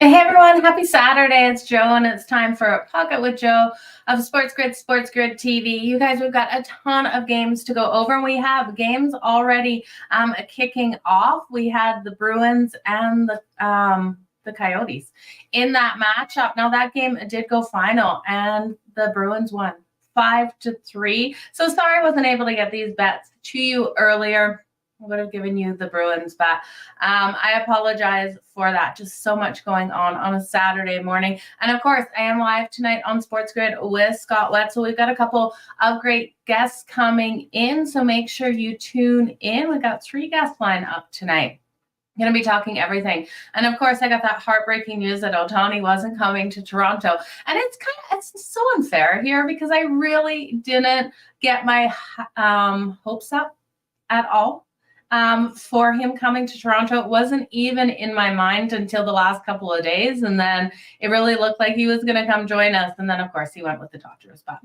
Hey everyone, happy Saturday. It's Joe and it's time for a Pocket with Joe of Sports Grid TV. You guys, we've got a ton of games to go over. We have games already kicking off. We had the Bruins and the Coyotes in that matchup. Now that game did go final and the Bruins won 5-3. So sorry I wasn't able to get these bets to you earlier. I would have given you the Bruins, but I apologize for that. Just so much going on a Saturday morning. And of course, I am live tonight on Sports Grid with Scott Wetzel. We've got a couple of great guests coming in, so make sure you tune in. We've got 3 guests lined up tonight. Going to be talking everything. And of course, I got that heartbreaking news that Ohtani wasn't coming to Toronto. And it's so unfair here because I really didn't get my hopes up at all. For him coming to Toronto. It wasn't even in my mind until the last couple of days. And then it really looked like he was going to come join us. And then, of course, he went with the Dodgers. But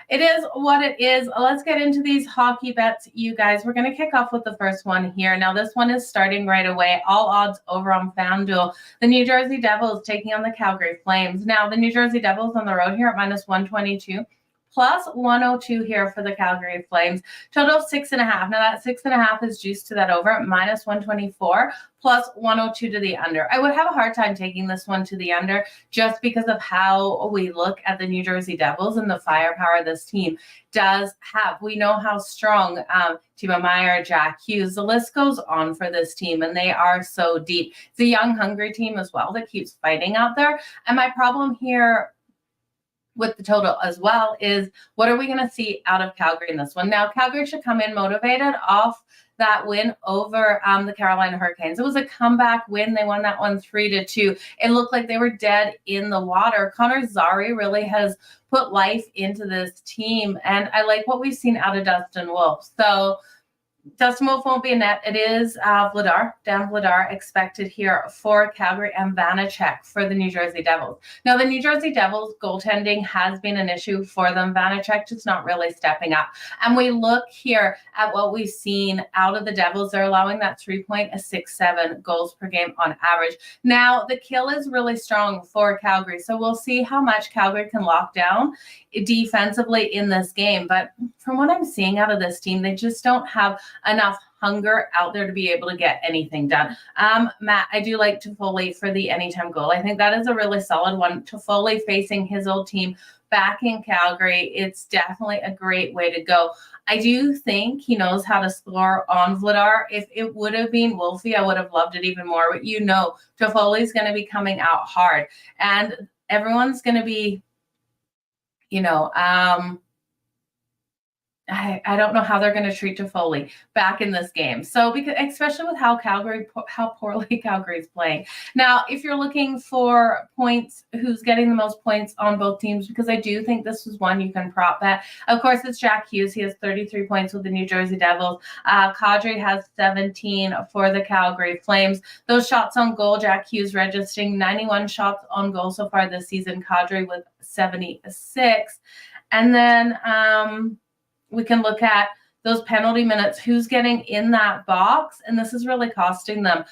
it is what it is. Let's get into these hockey bets, you guys. We're going to kick off with the first one here. Now, this one is starting right away. All odds over on FanDuel. The New Jersey Devils taking on the Calgary Flames. Now, the New Jersey Devils on the road here at -122. Plus 102 here for the Calgary Flames. Total of 6.5. Now that 6.5 is juiced to that over at -124, plus 102 to the under. I would have a hard time taking this one to the under just because of how we look at the New Jersey Devils and the firepower this team does have. We know how strong Timo Meier, Jack Hughes, the list goes on for this team, and they are so deep. It's a young, hungry team as well that keeps fighting out there. And my problem here with the total as well is what are we going to see out of Calgary in this one? Now, Calgary should come in motivated off that win over the Carolina Hurricanes. It was a comeback win. They won that one 3-2. It looked like they were dead in the water. Connor Zary really has put life into this team, and I like what we've seen out of Dustin Wolf. So Dustin Wolf won't be in net. It is Dan Vladar expected here for Calgary and Vanacek for the New Jersey Devils. Now, the New Jersey Devils goaltending has been an issue for them. Vanacek just not really stepping up. And we look here at what we've seen out of the Devils. They're allowing that 3.67 goals per game on average. Now, the kill is really strong for Calgary. So we'll see how much Calgary can lock down defensively in this game. But from what I'm seeing out of this team, they just don't have enough hunger out there to be able to get anything done. Matt, I do like Toffoli for the anytime goal. I think that is a really solid one. Toffoli facing his old team back in Calgary. It's definitely a great way to go. I do think he knows how to score on Vladar. If it would have been Wolfie, I would have loved it even more. But Toffoli's going to be coming out hard. And everyone's going to be, I don't know how they're going to treat Toffoli back in this game. So, because especially with how poorly Calgary is playing. Now, if you're looking for points, who's getting the most points on both teams, because I do think this was one you can prop bet. Of course, it's Jack Hughes. He has 33 points with the New Jersey Devils. Kadri has 17 for the Calgary Flames. Those shots on goal, Jack Hughes registering 91 shots on goal so far this season. Kadri with 76. And then we can look at those penalty minutes, who's getting in that box, and this is really costing them.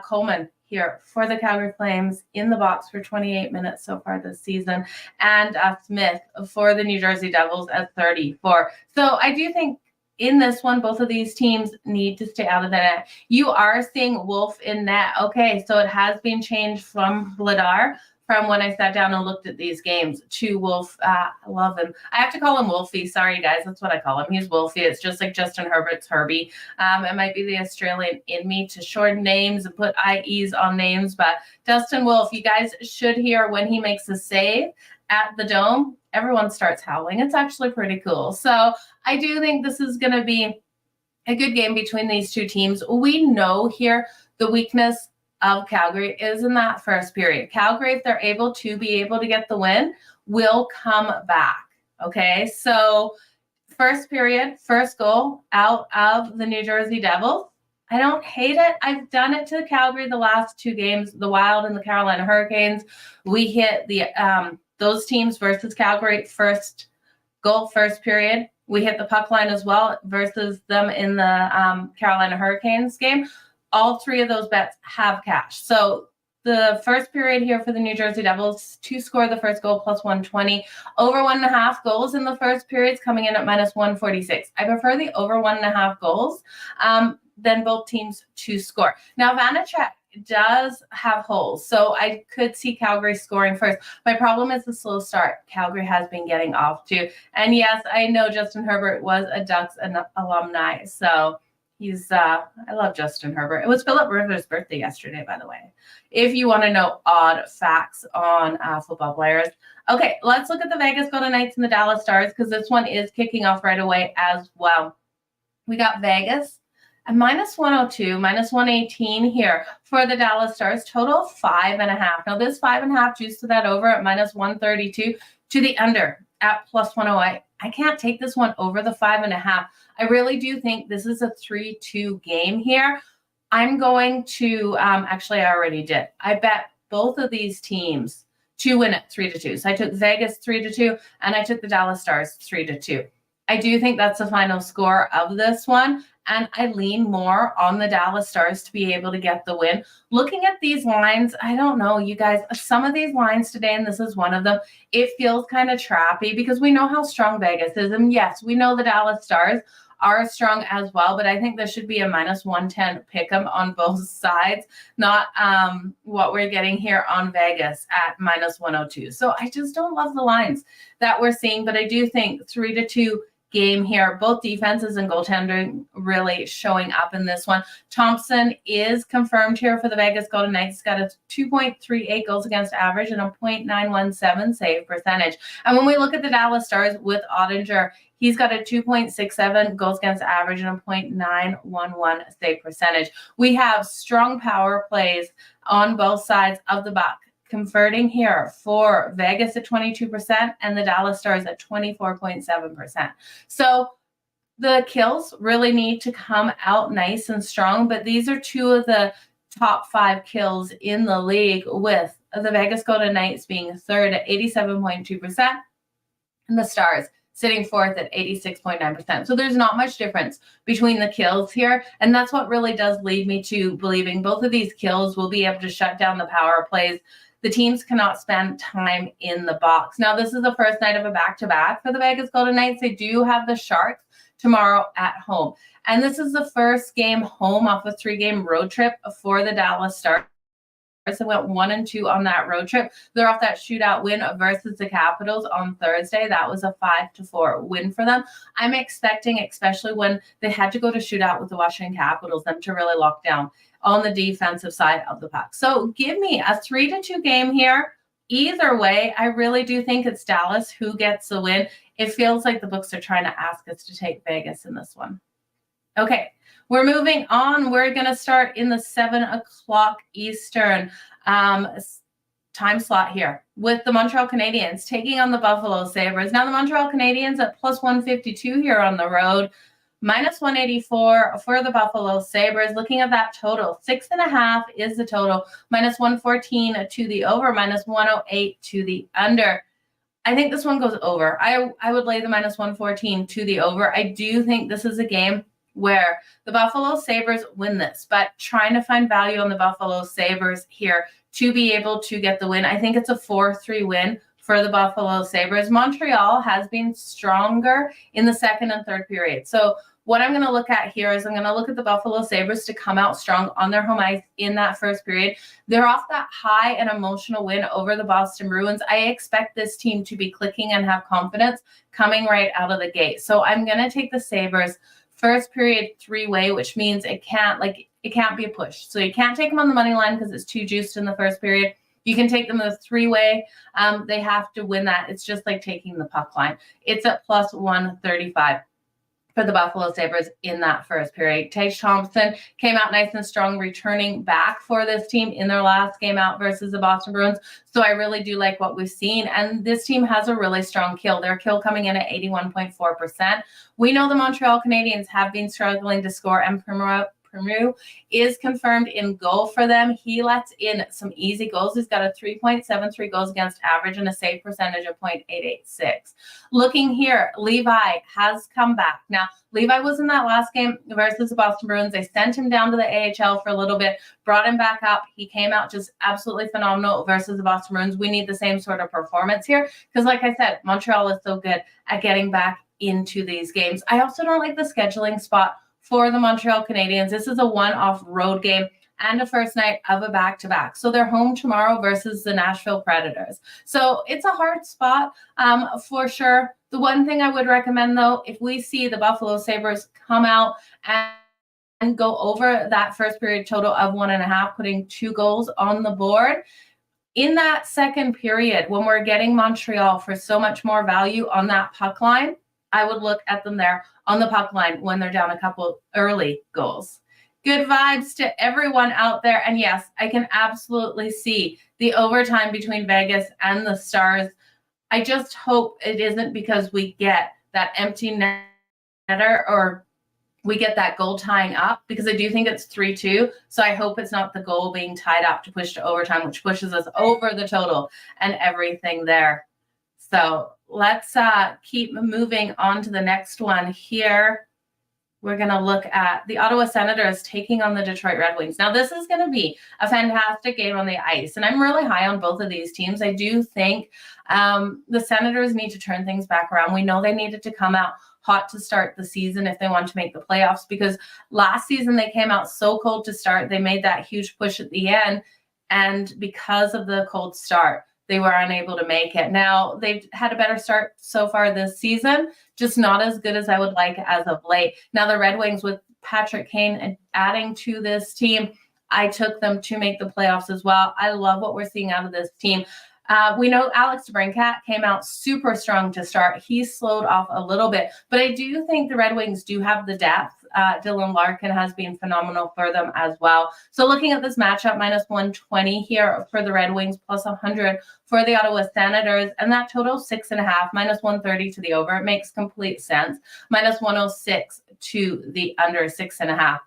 Coleman here for the Calgary Flames in the box for 28 minutes so far this season, and Smith for the New Jersey Devils at 34. So I do think in this one, both of these teams need to stay out of the net. You are seeing Wolf in net. Okay, so it has been changed from Vladar, from when I sat down and looked at these games, to Wolf. I love him. I have to call him Wolfie. Sorry, guys. That's what I call him. He's Wolfie. It's just like Justin Herbert's Herbie. It might be the Australian in me to shorten names and put IEs on names, but Dustin Wolf, you guys should hear when he makes a save at the Dome, everyone starts howling. It's actually pretty cool. So I do think this is going to be a good game between these two teams. We know here the weakness of Calgary is in that first period. Calgary, if they're able to get the win, will come back. Okay, so first period, first goal out of the New Jersey Devils. I don't hate it. I've done it to Calgary the last 2 games, the Wild and the Carolina Hurricanes. We hit the those teams versus Calgary first goal, first period. We hit the puck line as well versus them in the Carolina Hurricanes game. All 3 of those bets have cash. So the first period here for the New Jersey Devils to score the first goal plus 120. Over 1.5 goals in the first period is coming in at minus 146. I prefer the over 1.5 goals than both teams to score. Now, Vanacek does have holes, so I could see Calgary scoring first. My problem is the slow start Calgary has been getting off to. And yes, I know Justin Herbert was a Ducks alumni, so he's I love Justin Herbert. It was Philip Rivers' birthday yesterday, by the way, if you want to know odd facts on football players. Okay, let's look at the Vegas Golden Knights and the Dallas Stars, because this one is kicking off right away as well. We got Vegas at minus 102, minus 118 here for the Dallas Stars, total 5.5. Now this 5.5 juice to that over at minus 132 to the under at plus 108. I can't take this one over the 5.5. I really do think this is a 3-2 game here. I'm going to, actually I already did. I bet both of these teams to win at 3-2. So I took Vegas 3-2 and I took the Dallas Stars 3-2. I do think that's the final score of this one. And I lean more on the Dallas Stars to be able to get the win. Looking at these lines, I don't know, you guys, some of these lines today, and this is one of them, it feels kind of trappy because we know how strong Vegas is. And yes, we know the Dallas Stars are strong as well, but I think this should be a minus 110 pick 'em on both sides, not what we're getting here on Vegas at minus 102. So I just don't love the lines that we're seeing, but I do think 3-2 game here. Both defenses and goaltending really showing up in this one. Thompson is confirmed here for the Vegas Golden Knights. He's got a 2.38 goals against average and a .917 save percentage. And when we look at the Dallas Stars with Ottinger, he's got a 2.67 goals against average and a .911 save percentage. We have strong power plays on both sides of the puck, converting here for Vegas at 22% and the Dallas Stars at 24.7%. So the kills really need to come out nice and strong, but these are two of the top 5 kills in the league, with the Vegas Golden Knights being third at 87.2% and the Stars sitting fourth at 86.9%. So there's not much difference between the kills here. And that's what really does lead me to believing both of these kills will be able to shut down the power plays. The teams cannot spend time in the box. Now, this is the first night of a back-to-back for the Vegas Golden Knights. They do have the Sharks tomorrow at home. And this is the first game home off a 3-game road trip for the Dallas Stars. They went 1-2 on that road trip. They're off that shootout win versus the Capitals on Thursday. That was a 5-4 win for them. I'm expecting, especially when they had to go to shootout with the Washington Capitals, them to really lock down on the defensive side of the puck. So give me a 3-2 game here. Either way, I really do think it's Dallas who gets the win. It feels like the books are trying to ask us to take Vegas in this one. Okay, we're moving on. We're going to start in the 7 o'clock Eastern time slot here with the Montreal Canadiens taking on the Buffalo Sabres. Now, the Montreal Canadiens at plus 152 here on the road, minus 184 for the Buffalo Sabres. Looking at that total, 6.5 is the total, minus 114 to the over, minus 108 to the under. I think this one goes over. I would lay the minus 114 to the over. I do think this is a game where the Buffalo Sabres win this, but trying to find value on the Buffalo Sabres here to be able to get the win. I think it's a 4-3 win for the Buffalo Sabres. Montreal has been stronger in the second and third period. So what I'm going to look at here is I'm going to look at the Buffalo Sabres to come out strong on their home ice in that first period. They're off that high and emotional win over the Boston Bruins. I expect this team to be clicking and have confidence coming right out of the gate. So I'm going to take the Sabres first period 3-way, which means it can't be a push. So you can't take them on the money line because it's too juiced in the first period. You can take them in a 3-way. They have to win that. It's just like taking the puck line. It's at plus 135 for the Buffalo Sabres in that first period. Tage Thompson came out nice and strong, returning back for this team in their last game out versus the Boston Bruins. So I really do like what we've seen. And this team has a really strong kill. Their kill coming in at 81.4%. We know the Montreal Canadiens have been struggling to score, and Premu is confirmed in goal for them. He lets in some easy goals. He's got a 3.73 goals against average and a save percentage of .886. Looking here, Levi has come back. Now, Levi was in that last game versus the Boston Bruins. They sent him down to the AHL for a little bit, brought him back up. He came out just absolutely phenomenal versus the Boston Bruins. We need the same sort of performance here because, like I said, Montreal is so good at getting back into these games. I also don't like the scheduling spot for the Montreal Canadiens. This is a one-off road game and a first night of a back-to-back. So they're home tomorrow versus the Nashville Predators. So it's a hard spot for sure. The one thing I would recommend, though, if we see the Buffalo Sabres come out and go over that first period total of 1.5, putting 2 goals on the board, in that second period, when we're getting Montreal for so much more value on that puck line, I would look at them there on the puck line when they're down a couple early goals. Good vibes to everyone out there. And yes, I can absolutely see the overtime between Vegas and the Stars. I just hope it isn't because we get that empty netter or we get that goal tying up, because I do think it's 3-2. So I hope it's not the goal being tied up to push to overtime, which pushes us over the total and everything there. So let's keep moving on to the next one here. We're going to look at the Ottawa Senators taking on the Detroit Red Wings. Now, this is going to be a fantastic game on the ice, and I'm really high on both of these teams. I do think the Senators need to turn things back around. We know they needed to come out hot to start the season if they want to make the playoffs, because last season they came out so cold to start. They made that huge push at the end, and because of the cold start, they were unable to make it. Now, they've had a better start so far this season, just not as good as I would like as of late. Now, the Red Wings, with Patrick Kane adding to this team, I took them to make the playoffs as well. I love what we're seeing out of this team. We know Alex DeBrincat came out super strong to start. He slowed off a little bit, but I do think the Red Wings do have the depth. Dylan Larkin has been phenomenal for them as well. So looking at this matchup, -120 here for the Red Wings, +100 for the Ottawa Senators, and that total 6.5, -130 to the over. It makes complete sense. -106 to the under 6.5.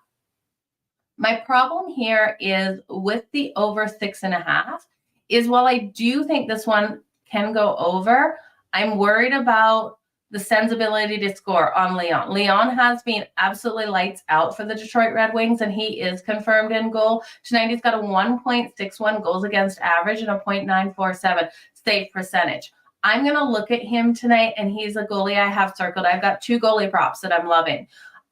My problem here is with the over 6.5 is, while I do think this one can go over, I'm worried about the sensibility to score on Leon. Leon has been absolutely lights out for the Detroit Red Wings, and he is confirmed in goal. Tonight he's got a 1.61 goals against average and a .947 save percentage. I'm going to look at him tonight, and he's a goalie I have circled. I've got 2 goalie props that I'm loving.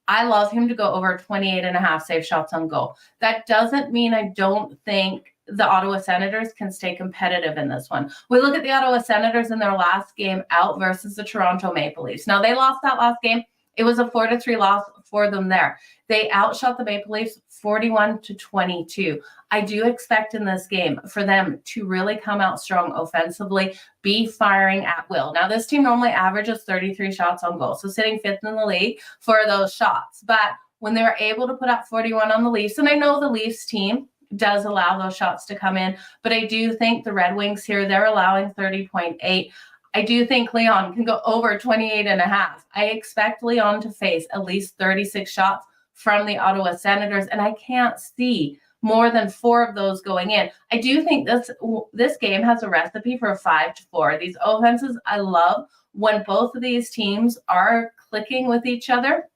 I love him to go over 28.5 save shots on goal. That doesn't mean I don't think the Ottawa Senators can stay competitive in this one. We look at the Ottawa Senators in their last game out versus the Toronto Maple Leafs. Now, they lost that last game. It was a 4-3 loss for them there. They outshot the Maple Leafs 41-22. I do expect in this game for them to really come out strong offensively, be firing at will. Now, this team normally averages 33 shots on goal, so sitting 5th in the league for those shots. But when they were able to put up 41 on the Leafs, and I know the Leafs team does allow those shots to come in, but I do think the Red Wings here, they're allowing 30.8. I do think Leon can go over 28.5. I expect Leon to face at least 36 shots from the Ottawa Senators, and I can't see more than 4 of those going in. I do think this game has a recipe for a 5-4. These offenses, I love when both of these teams are clicking with each other.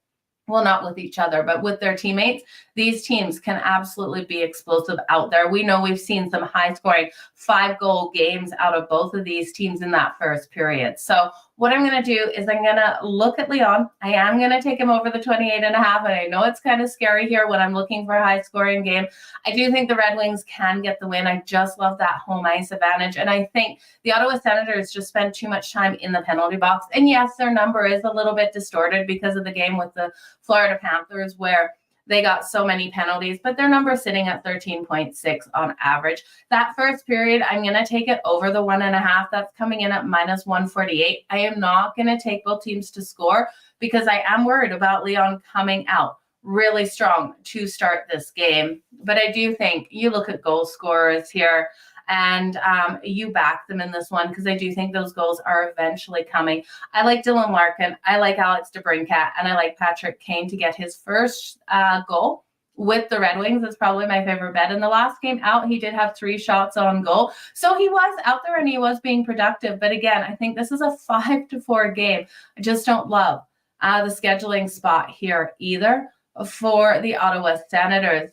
Well, not with each other, but with their teammates. These teams can absolutely be explosive out there. We know we've seen some high-scoring 5-goal games out of both of these teams in that first period. So what I'm going to do is I'm going to look at Leon. I am going to take him over the 28.5, and I know it's kind of scary here when I'm looking for a high-scoring game. I do think the Red Wings can get the win. I just love that home ice advantage, and I think the Ottawa Senators just spend too much time in the penalty box. And yes, their number is a little bit distorted because of the game with the Florida Panthers where they got so many penalties, but their number is sitting at 13.6 on average. That first period, I'm going to take it over the 1.5. That's coming in at -148. I am not going to take both teams to score because I am worried about Leon coming out really strong to start this game. But I do think you look at goal scorers here and you back them in this one because I do think those goals are eventually coming. I like Dylan Larkin, I like Alex DeBrincat, and I like Patrick Kane to get his first goal with the Red Wings. It's probably my favorite bet. In the last game out, he did have 3 shots on goal. So he was out there and he was being productive. But again, I think this is a 5-4 game. I just don't love the scheduling spot here either for the Ottawa Senators.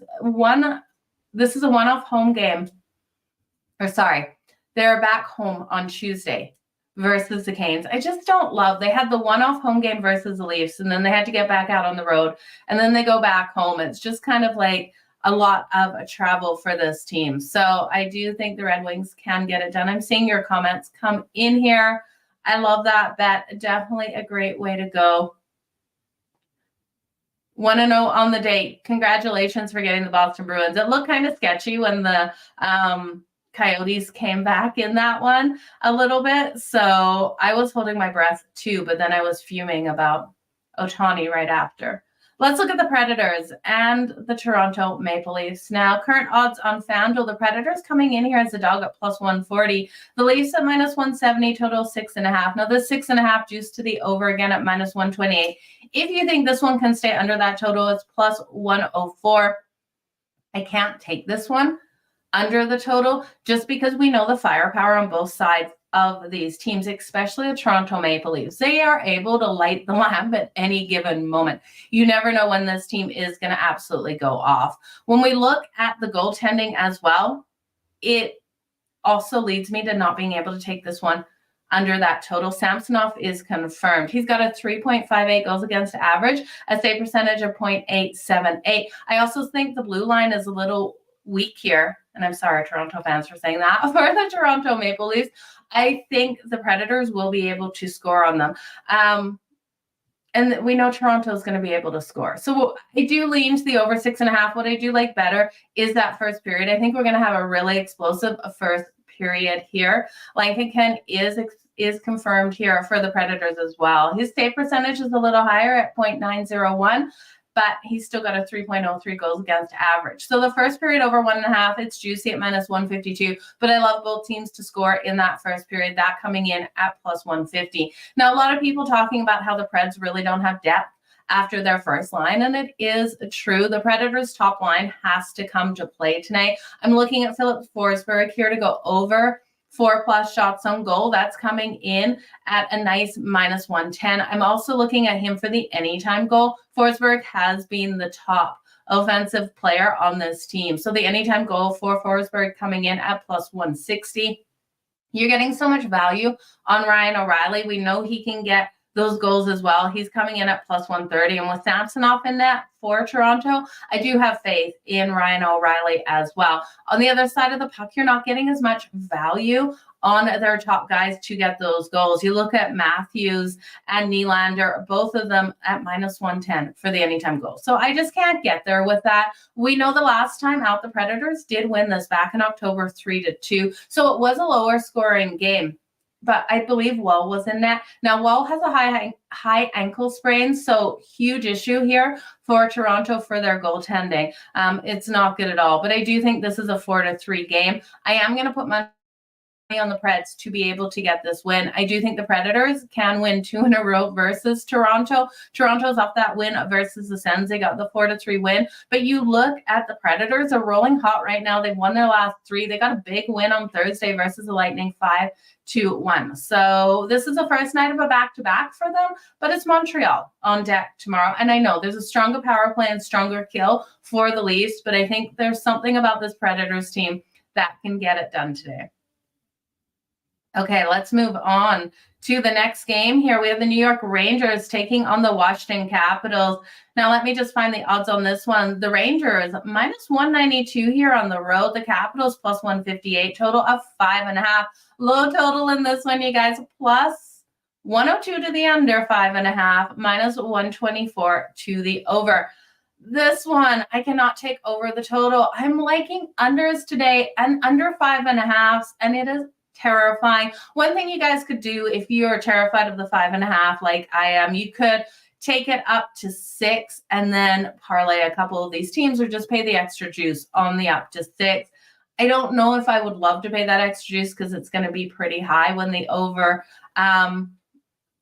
This is a one-off home game. They're back home on Tuesday versus the Canes. I just don't love. They had the one-off home game versus the Leafs, and then they had to get back out on the road, and then they go back home. It's just kind of like a lot of travel for this team. So I do think the Red Wings can get it done. I'm seeing your comments come in here. I love that bet. Definitely a great way to go. 1-0 on the date. Congratulations for getting the Boston Bruins. It looked kind of sketchy when the Coyotes came back in that one a little bit. So I was holding my breath too, but then I was fuming about Ohtani right after. Let's look at the Predators and the Toronto Maple Leafs. Now, current odds on FanDuel, the Predators coming in here as a dog at plus 140. The Leafs at minus 170, total 6.5. Now, this 6.5 juice to the over again at minus 128. If you think this one can stay under that total, it's plus 104. I can't take this one under the total just because we know the firepower on both sides of these teams, especially the Toronto Maple Leafs. They are able to light the lamp at any given moment. You never know when this team is going to absolutely go off. When we look at the goaltending as well, it also leads me to not being able to take this one under that total. Samsonov is confirmed. He's got a 3.58 goals against average, a save percentage of 0.878. I also think the blue line is a little weak here. And I'm sorry, Toronto fans, for saying that. For the Toronto Maple Leafs, I think the Predators will be able to score on them. And we know Toronto is going to be able to score. So I do lean to the over 6.5. What I do like better is that first period. I think we're going to have a really explosive first period here. Langton is confirmed here for the Predators as well. His save percentage is a little higher at 0.901. But he's still got a 3.03 goals against average. So the first period over 1.5, it's juicy at minus 152. But I love both teams to score in that first period, that coming in at plus 150. Now, a lot of people talking about how the Preds really don't have depth after their first line, and it is true. The Predators' top line has to come to play tonight. I'm looking at Philip Forsberg here to go over 4+ shots on goal. That's coming in at a nice minus 110. I'm also looking at him for the anytime goal. Forsberg has been the top offensive player on this team. So the anytime goal for Forsberg coming in at plus 160. You're getting so much value on Ryan O'Reilly. We know he can get those goals as well. He's coming in at plus 130. And with Samsonov in net for Toronto, I do have faith in Ryan O'Reilly as well. On the other side of the puck, you're not getting as much value on their top guys to get those goals. You look at Matthews and Nylander, both of them at minus 110 for the anytime goal. So I just can't get there with that. We know the last time out, the Predators did win this back in October 3-2. So it was a lower scoring game. But I believe Wall was in net. Now, Wall has a high ankle sprain, so huge issue here for Toronto for their goaltending. It's not good at all. But I do think this is a 4-3 game. I am going to put money on the Preds to be able to get this win. I do think the Predators can win 2 in a row versus Toronto. Toronto's off that win versus the Sens. They got the 4-3 win. But you look at the Predators are rolling hot right now. They've won their last 3. They got a big win on Thursday versus the Lightning 5-1. So this is the first night of a back-to-back for them, but it's Montreal on deck tomorrow. And I know there's a stronger power play and stronger kill for the Leafs, but I think there's something about this Predators team that can get it done today. Okay, let's move on to the next game here. We have the New York Rangers taking on the Washington Capitals. Now, let me just find the odds on this one. The Rangers, minus 192 here on the road. The Capitals, plus 158, total of 5.5. Low total in this one, you guys, plus 102 to the under, 5.5, minus 124 to the over. This one, I cannot take over the total. I'm liking unders today and under 5.5, and it is terrifying. One thing you guys could do if you're terrified of the 5.5, like I am, you could take it up to 6 and then parlay a couple of these teams or just pay the extra juice on the up to 6. I don't know if I would love to pay that extra juice because it's going to be pretty high when the over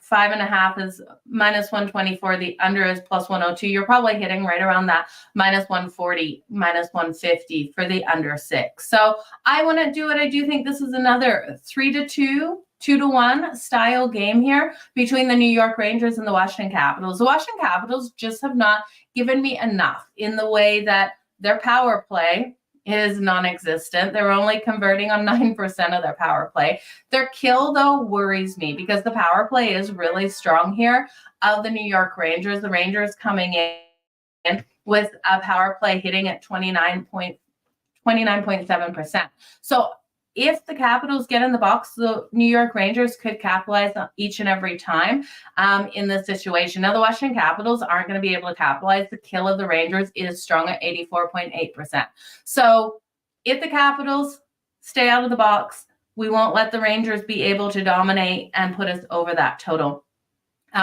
5.5 is minus 124. The under is plus 102. You're probably hitting right around that minus 140, minus 150 for the under 6. So I wouldn't do it. I do think this is another 3-2, 2-1 style game here between the New York Rangers and the Washington Capitals. The Washington Capitals just have not given me enough in the way that their power play is non-existent. They're only converting on 9% of their power play. Their kill, though, worries me because the power play is really strong here of the New York Rangers. The Rangers coming in with a power play hitting at 29.7%. So if the Capitals get in the box, the New York Rangers could capitalize on each and every time in this situation. Now, the Washington Capitals aren't going to be able to capitalize. The kill of the Rangers is strong at 84.8%. So if the Capitals stay out of the box, we won't let the Rangers be able to dominate and put us over that total.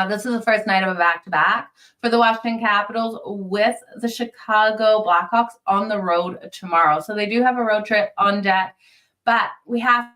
This is the first night of a back-to-back for the Washington Capitals with the Chicago Blackhawks on the road tomorrow. So they do have a road trip on deck. But we have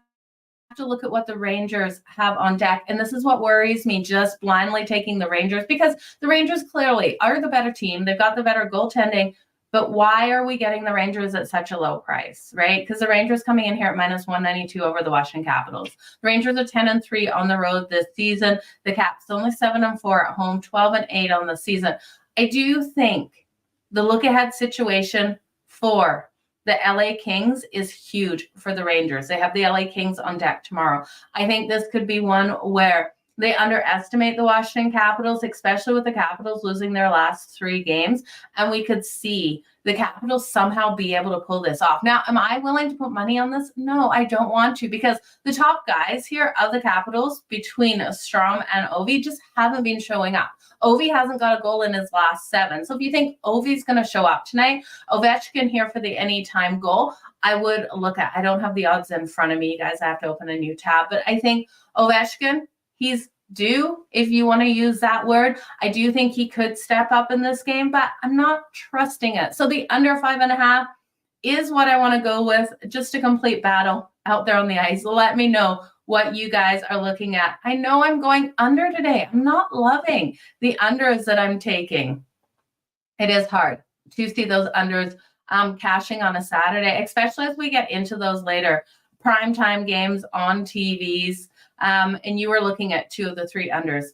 to look at what the Rangers have on deck. And this is what worries me, just blindly taking the Rangers, because the Rangers clearly are the better team. They've got the better goaltending. But why are we getting the Rangers at such a low price, right? Because the Rangers coming in here at minus 192 over the Washington Capitals. The Rangers are 10-3 on the road this season. The Caps only 7-4 at home, 12-8 on the season. I do think the look-ahead situation for the LA Kings is huge for the Rangers. They have the LA Kings on deck tomorrow. I think this could be one where they underestimate the Washington Capitals, especially with the Capitals losing their last 3 games. And we could see the Capitals somehow be able to pull this off. Now, am I willing to put money on this? No, I don't want to, because the top guys here of the Capitals between Strome and Ovi just haven't been showing up. Ovi hasn't got a goal in his last 7. So if you think Ovi's going to show up tonight, Ovechkin here for the anytime goal, I would look at, I don't have the odds in front of me, you guys. I have to open a new tab, but I think Ovechkin, he's due, if you want to use that word. I do think he could step up in this game, but I'm not trusting it. So the under 5.5 is what I want to go with. Just a complete battle out there on the ice. Let me know what you guys are looking at. I know I'm going under today. I'm not loving the unders that I'm taking. It is hard to see those unders cashing on a Saturday, especially as we get into those later primetime games on TVs. And you were looking at 2 of the 3 unders.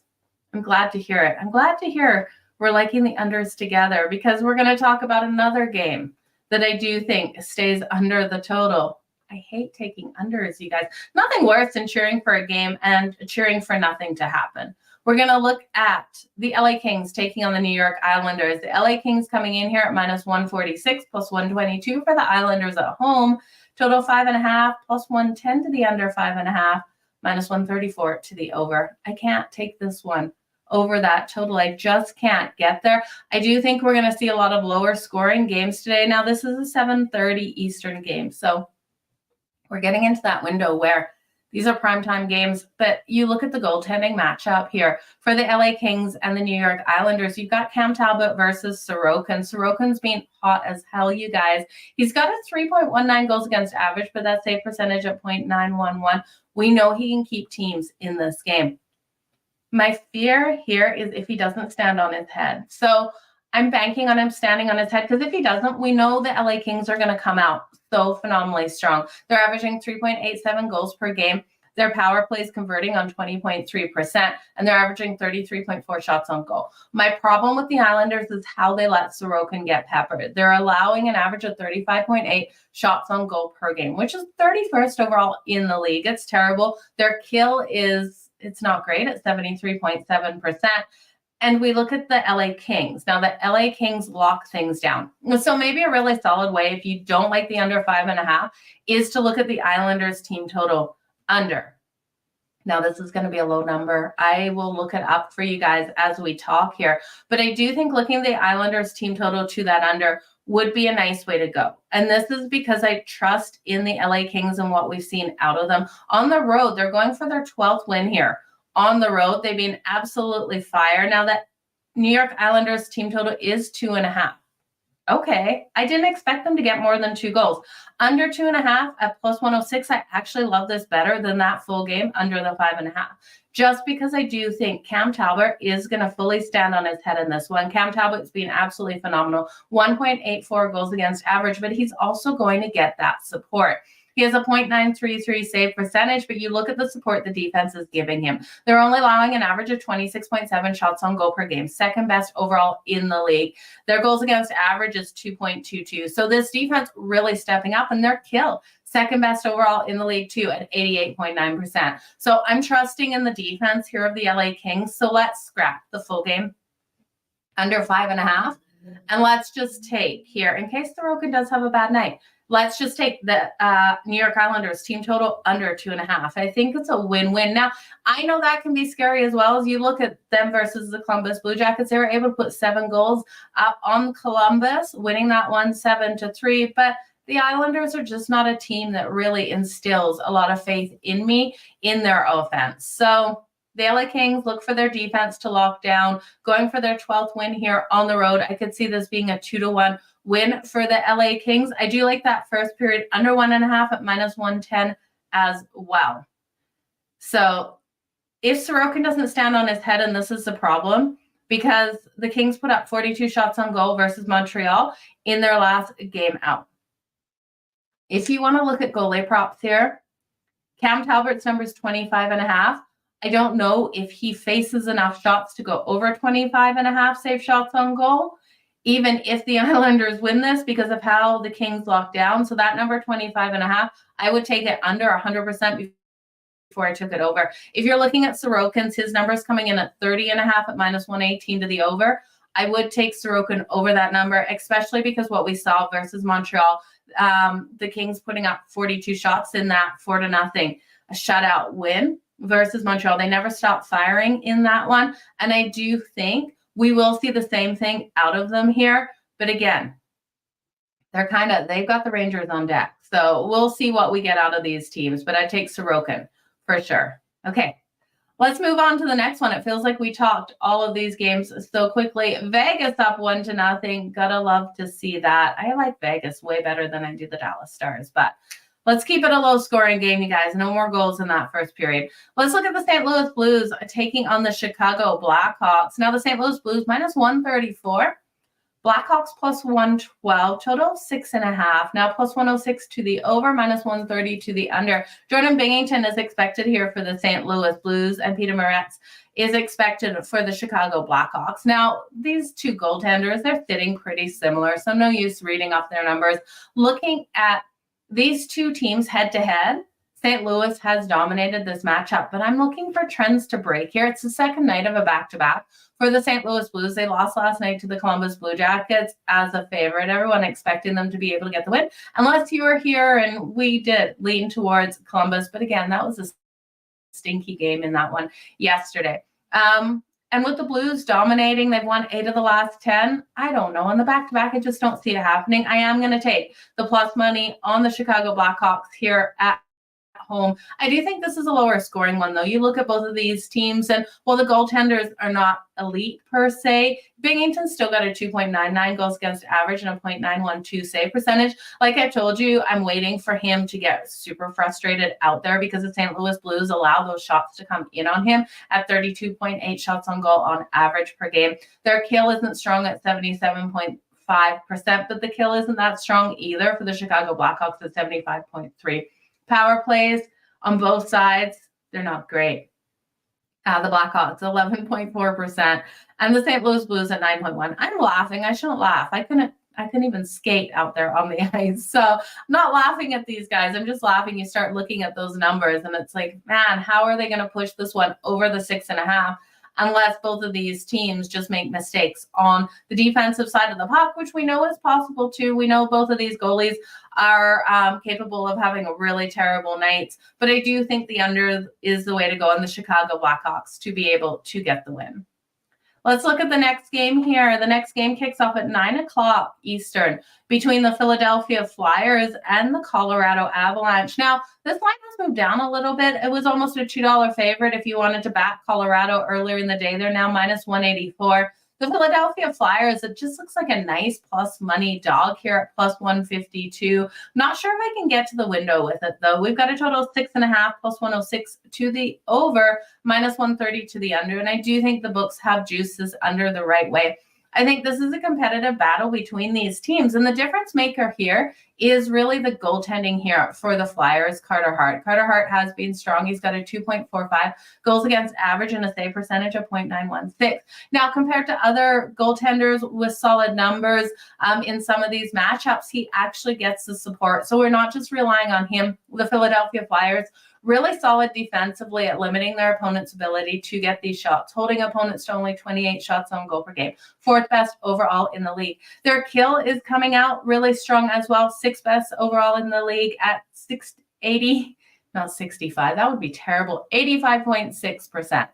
I'm glad to hear it. I'm glad to hear we're liking the unders together, because we're going to talk about another game that I do think stays under the total. I hate taking unders, you guys. Nothing worse than cheering for a game and cheering for nothing to happen. We're going to look at the LA Kings taking on the New York Islanders. The LA Kings coming in here at minus 146 plus 122 for the Islanders at home. Total 5.5 plus 110 to the under 5.5. Minus 134 to the over. I can't take this one over that total. I just can't get there. I do think we're going to see a lot of lower scoring games today. Now, this is a 7:30 Eastern game, so we're getting into that window where these are primetime games. But you look at the goaltending matchup here for the LA Kings and the New York Islanders. You've got Cam Talbot versus Sorokin. Sorokin's been hot as hell, you guys. He's got a 3.19 goals against average, but that save percentage at .911. We know he can keep teams in this game. My fear here is if he doesn't stand on his head. So I'm banking on him standing on his head, because if he doesn't, we know the LA Kings are going to come out so phenomenally strong. They're averaging 3.87 goals per game. Their power play is converting on 20.3%, and they're averaging 33.4 shots on goal. My problem with the Islanders is how they let Sorokin get peppered. They're allowing an average of 35.8 shots on goal per game, which is 31st overall in the league. It's terrible. Their kill it's not great at 73.7%. And we look at the LA Kings. Now, the LA Kings lock things down. So maybe a really solid way, if you don't like the under 5.5, is to look at the Islanders team total under. Now, this is going to be a low number. I will look it up for you guys as we talk here. But I do think looking at the Islanders team total to that under would be a nice way to go. And this is because I trust in the LA Kings and what we've seen out of them. On the road, they're going for their 12th win here. On the road, they've been absolutely fire. Now, that New York Islanders team total is 2.5. Okay, I didn't expect them to get more than 2 goals. Under 2.5 at plus 106, I actually love this better than that full game under the 5.5. Just because I do think Cam Talbot is going to fully stand on his head in this one. Cam Talbot's been absolutely phenomenal. 1.84 goals against average, but he's also going to get that support. He has a .933 save percentage, but you look at the support the defense is giving him. They're only allowing an average of 26.7 shots on goal per game, second best overall in the league. Their goals against average is 2.22. So this defense really stepping up, and their kill, second best overall in the league too at 88.9%. So I'm trusting in the defense here of the LA Kings. So let's scrap the full game under 5.5. And let's just take here, in case Sorokin does have a bad night, let's just take the New York Islanders team total under 2.5. I think it's a win-win. Now, I know that can be scary as well. As you look at them versus the Columbus Blue Jackets, they were able to put 7 goals up on Columbus, winning that one 7-3. But the Islanders are just not a team that really instills a lot of faith in me in their offense. So the LA Kings look for their defense to lock down, going for their 12th win here on the road. I could see this being a 2-1 win for the LA Kings. I do like that first period under 1.5 at minus 110 as well. So if Sorokin doesn't stand on his head, and this is the problem, because the Kings put up 42 shots on goal versus Montreal in their last game out. If you want to look at goalie props here, Cam Talbot's number is 25.5. I don't know if he faces enough shots to go over 25.5 save shots on goal, even if the Islanders win this because of how the Kings locked down. So that number 25.5, I would take it under 100% before I took it over. If you're looking at Sorokin's, his numbers coming in at 30.5 at minus 118 to the over. I would take Sorokin over that number, especially because what we saw versus Montreal, the Kings putting up 42 shots in that 4-0 a shutout win versus Montreal. They never stopped firing in that one. And I do think we will see the same thing out of them here. But again, they've got the Rangers on deck. So we'll see what we get out of these teams. But I take Sorokin for sure. Okay, let's move on to the next one. It feels like we talked all of these games so quickly. Vegas up 1-0. Gotta love to see that. I like Vegas way better than I do the Dallas Stars. But let's keep it a low-scoring game, you guys. No more goals in that first period. Let's look at the St. Louis Blues taking on the Chicago Blackhawks. Now, the St. Louis Blues minus 134. Blackhawks plus 112. Total 6.5. Now, plus 106 to the over, minus 130 to the under. Jordan Binnington is expected here for the St. Louis Blues, and Peter Moretz is expected for the Chicago Blackhawks. Now, these two goaltenders, they're fitting pretty similar, so no use reading off their numbers. Looking at these two teams head-to-head, St. Louis has dominated this matchup, but I'm looking for trends to break here. It's the second night of a back-to-back for the St. Louis Blues. They lost last night to the Columbus Blue Jackets as a favorite. Everyone expecting them to be able to get the win, unless you were here, and we did lean towards Columbus. But again, that was a stinky game in that one yesterday. And with the Blues dominating, they've won 8 of the last 10. I don't know. On the back-to-back, I just don't see it happening. I am going to take the plus money on the Chicago Blackhawks here at home. I do think this is a lower scoring one, though. You look at both of these teams, and while the goaltenders are not elite per se, Binghamton's still got a 2.99 goals against average and a .912 save percentage. Like I told you, I'm waiting for him to get super frustrated out there because the St. Louis Blues allow those shots to come in on him at 32.8 shots on goal on average per game. Their kill isn't strong at 77.5%, but the kill isn't that strong either for the Chicago Blackhawks at 75.3. Power plays on both sides, they're not great. The Blackhawks, 11.4%, and the St. Louis Blues at 9.1. I'm laughing. I shouldn't laugh. I couldn't even skate out there on the ice. So I'm not laughing at these guys. I'm just laughing. You start looking at those numbers, and it's like, man, how are they going to push this one over the 6.5? Unless both of these teams just make mistakes on the defensive side of the puck, which we know is possible too. We know both of these goalies are capable of having a really terrible nights, but I do think the under is the way to go on the Chicago Blackhawks to be able to get the win. Let's look at the next game here. The next game kicks off at 9:00 Eastern between the Philadelphia Flyers and the Colorado Avalanche. Now, this line has moved down a little bit. It was almost a $2 favorite if you wanted to back Colorado earlier in the day. They're now minus 184. The Philadelphia Flyers, it just looks like a nice plus money dog here at plus 152. Not sure if I can get to the window with it, though. We've got a total of 6.5 plus 106 to the over, minus 130 to the under. And I do think the books have juices under the right way. I think this is a competitive battle between these teams. And the difference maker here is really the goaltending here for the Flyers, Carter Hart. Carter Hart has been strong. He's got a 2.45 goals against average and a save percentage of 0.916. Now, compared to other goaltenders with solid numbers in some of these matchups, he actually gets the support. So we're not just relying on him. The Philadelphia Flyers really solid defensively at limiting their opponent's ability to get these shots, holding opponents to only 28 shots on goal per game, 4th best overall in the league. Their kill is coming out really strong as well, 6th best overall in the league at 680, not 65, that would be terrible, 85.6%.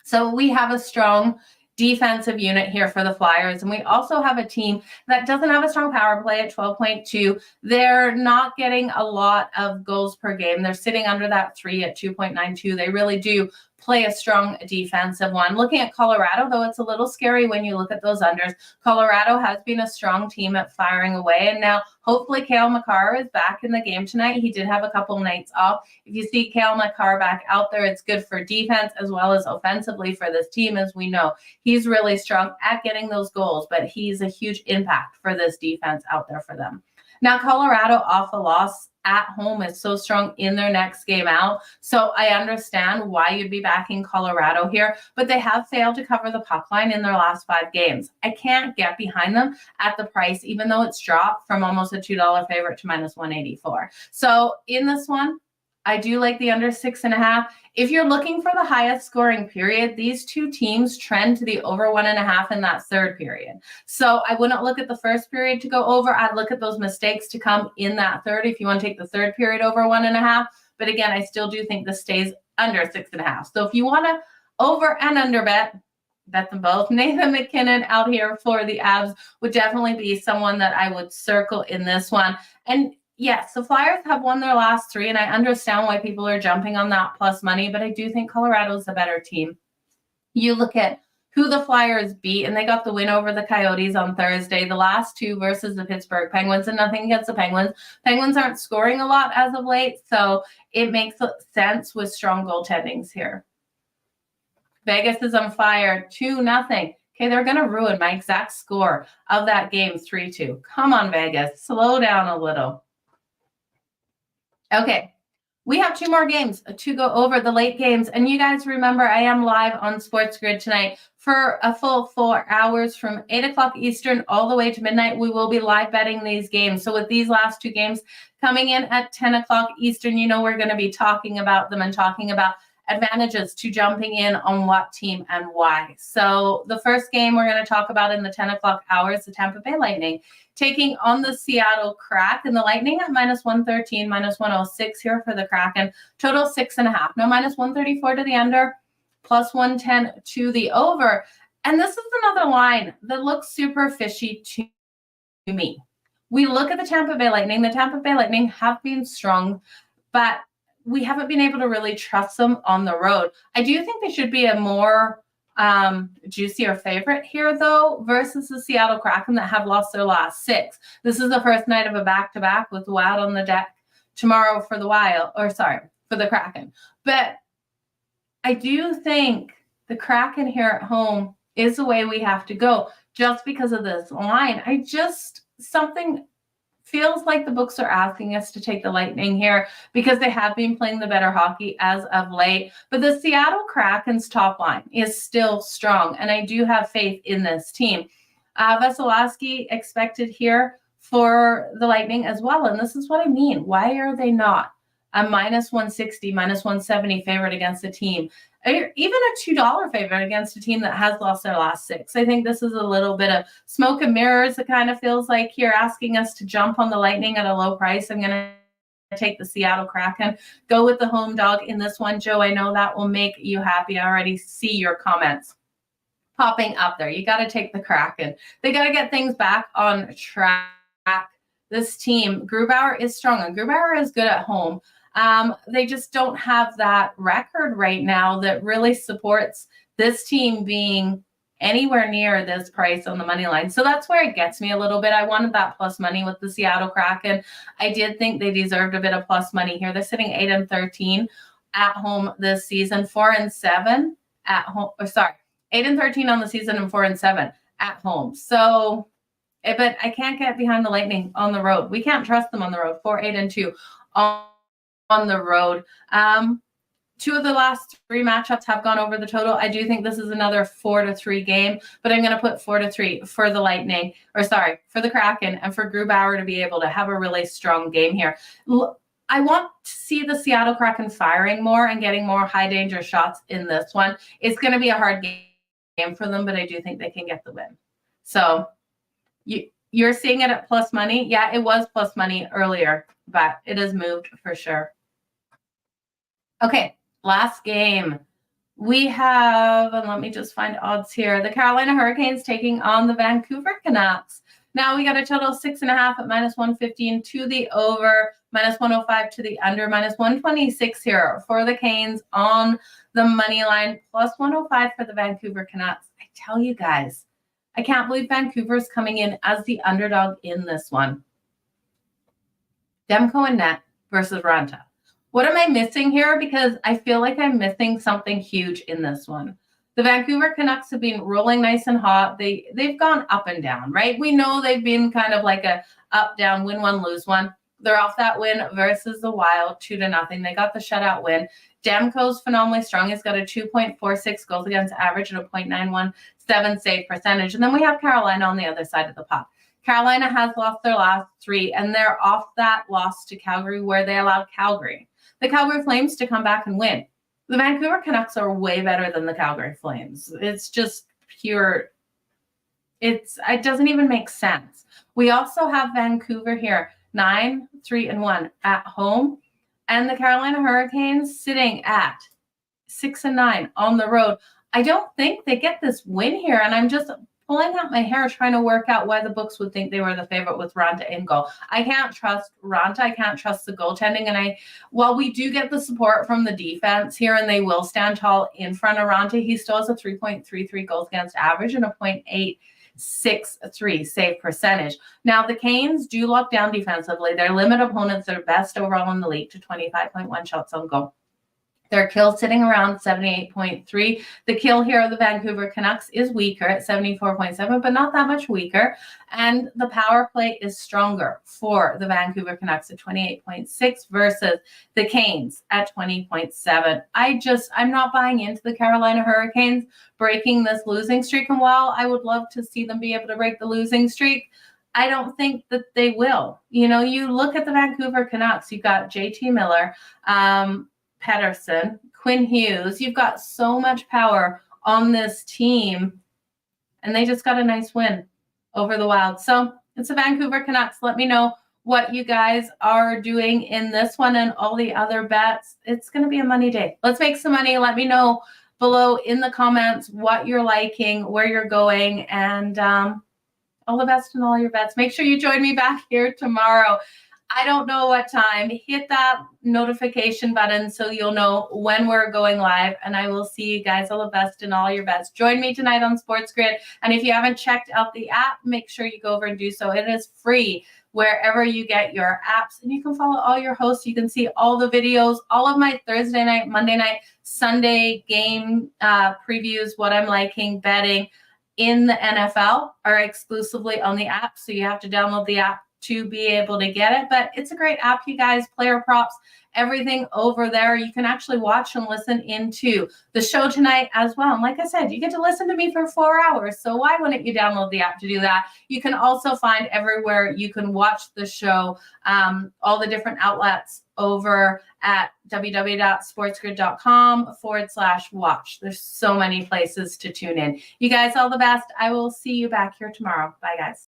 So we have a strong defensive unit here for the Flyers. And we also have a team that doesn't have a strong power play at 12.2. They're not getting a lot of goals per game. They're sitting under that 3 at 2.92. They really do play a strong defensive one. Looking at Colorado, though, it's a little scary when you look at those unders. Colorado has been a strong team at firing away, and now hopefully Cale Makar is back in the game tonight. He did have a couple nights off. If you see Cale Makar back out there, it's good for defense as well as offensively for this team. As we know, he's really strong at getting those goals, but he's a huge impact for this defense out there for them. Now, Colorado off a loss at home is so strong in their next game out. So I understand why you'd be backing Colorado here, but they have failed to cover the puck line in their last 5 games. I can't get behind them at the price, even though it's dropped from almost a $2 favorite to minus 184. So in this one, I do like the under 6.5. If you're looking for the highest scoring period, these two teams trend to the over 1.5 in that third period. So I wouldn't look at the first period to go over. I'd look at those mistakes to come in that third if you want to take the third period over 1.5. But again, I still do think this stays under 6.5. So if you want to over and under bet them both. Nathan McKinnon out here for the Avs would definitely be someone that I would circle in this one. And yes, the Flyers have won their last 3, and I understand why people are jumping on that plus money, but I do think Colorado's a better team. You look at who the Flyers beat, and they got the win over the Coyotes on Thursday, the last 2 versus the Pittsburgh Penguins, and nothing against the Penguins. Penguins aren't scoring a lot as of late, so it makes sense with strong goaltendings here. Vegas is on fire, 2-0. Okay, they're going to ruin my exact score of that game, 3-2. Come on, Vegas, slow down a little. Okay, we have 2 more games to go over, the late games. And you guys remember, I am live on Sports Grid tonight for a full 4 hours from 8 o'clock Eastern all the way to midnight. We will be live betting these games. So with these last 2 games coming in at 10 o'clock Eastern, you know we're going to be talking about them and talking about advantages to jumping in on what team and why. So the first game we're going to talk about in the 10 o'clock hour is the Tampa Bay Lightning taking on the Seattle Kraken. The Lightning at minus 113, minus 106 here for the Kraken. Total 6.5. No, minus 134 to the under, plus 110 to the over. And this is another line that looks super fishy to me. We look at the Tampa Bay Lightning. The Tampa Bay Lightning have been strong, but we haven't been able to really trust them on the road. I do think they should be a more juicier favorite here, though, versus the Seattle Kraken that have lost their last 6. This is the first night of a back-to-back with Wild on the deck tomorrow for the Kraken. But I do think the Kraken here at home is the way we have to go just because of this line. Something feels like the books are asking us to take the Lightning here because they have been playing the better hockey as of late. But the Seattle Kraken's top line is still strong, and I do have faith in this team. Vasilevsky expected here for the Lightning as well, and this is what I mean. Why are they not a minus 160, minus 170 favorite against a team? Even a $2 favorite against a team that has lost their last 6. I think this is a little bit of smoke and mirrors. It kind of feels like you're asking us to jump on the Lightning at a low price. I'm going to take the Seattle Kraken. Go with the home dog in this one, Joe. I know that will make you happy. I already see your comments popping up there. You got to take the Kraken. They got to get things back on track. This team, Grubauer is strong, and Grubauer is good at home. They just don't have that record right now that really supports this team being anywhere near this price on the money line. So that's where it gets me a little bit. I wanted that plus money with the Seattle Kraken. I did think they deserved a bit of plus money here. They're sitting 8-13 at home this season, 4-7 at home. 8-13 on the season and 4-7 at home. So, but I can't get behind the Lightning on the road. We can't trust them on the road. 4-8-2 on the road. 2 of the last 3 matchups have gone over the total. I do think this is another 4-3 game, but I'm going to put 4-3 for the Lightning, for the Kraken, and for Grubauer to be able to have a really strong game here. I want to see the Seattle Kraken firing more and getting more high danger shots in this one. It's going to be a hard game for them, but I do think they can get the win. So you're seeing it at plus money. Yeah, it was plus money earlier, but it has moved for sure. Okay. Last game, we have, and let me just find odds here, the Carolina Hurricanes taking on the Vancouver Canucks. Now we got a total 6.5 at -115 to the over, -105 to the under, -126 here for the Canes on the money line, +105 for the Vancouver Canucks. I tell you guys, I can't believe Vancouver's coming in as the underdog in this one. Demko and net versus Ranta. What am I missing here? Because I feel like I'm missing something huge in this one. The Vancouver Canucks have been rolling nice and hot. They've gone up and down, right? We know they've been kind of like a up, down, win one, lose one. They're off that win versus the Wild, 2-0. They got the shutout win. Demko's phenomenally strong. He's got a 2.46 goals against average and a .917 save percentage. And then we have Carolina on the other side of the puck. Carolina has lost their last 3, and they're off that loss to Calgary where they allowed the Calgary Flames to come back and win. The Vancouver Canucks are way better than the Calgary Flames. It's just pure. It doesn't even make sense. We also have Vancouver here, 9-3-1 at home, and the Carolina Hurricanes sitting at 6-9 on the road. I don't think they get this win here, and I'm just pulling out my hair trying to work out why the books would think they were the favorite with Ranta in goal. I can't trust Ranta. I can't trust the goaltending. And while we do get the support from the defense here, and they will stand tall in front of Ranta, he still has a 3.33 goals against average and a .863 save percentage. Now, the Canes do lock down defensively. Their limit opponents are best overall in the league to 25.1 shots on goal. Their kill sitting around 78.3. The kill here of the Vancouver Canucks is weaker at 74.7, but not that much weaker. And the power play is stronger for the Vancouver Canucks at 28.6 versus the Canes at 20.7. I'm not buying into the Carolina Hurricanes breaking this losing streak. And while I would love to see them be able to break the losing streak, I don't think that they will. You know, you look at the Vancouver Canucks, you've got JT Miller, Pettersson, Quinn Hughes. You've got so much power on this team, and they just got a nice win over the Wild. So it's the Vancouver Canucks. Let me know what you guys are doing in this one and all the other bets. It's going to be a money day. Let's make some money. Let me know below in the comments what you're liking, where you're going, and all the best in all your bets. Make sure you join me back here tomorrow. I don't know what time. Hit that notification button so you'll know when we're going live, and I will see you guys. All the best in all your bets. Join me tonight on Sports Grid, and if you haven't checked out the app, make sure you go over and do so. It is free wherever you get your apps, and you can follow all your hosts. You can see all the videos, all of my Thursday night, Monday night, Sunday game previews, what I'm liking, betting in the NFL are exclusively on the app, so you have to download the app to be able to get it. But it's a great app, you guys. Player props, everything over there. You can actually watch and listen into the show tonight as well. And like I said, you get to listen to me for 4 hours. So why wouldn't you download the app to do that? You can also find everywhere you can watch the show, all the different outlets over at www.sportsgrid.com/watch. There's so many places to tune in. You guys, all the best. I will see you back here tomorrow. Bye, guys.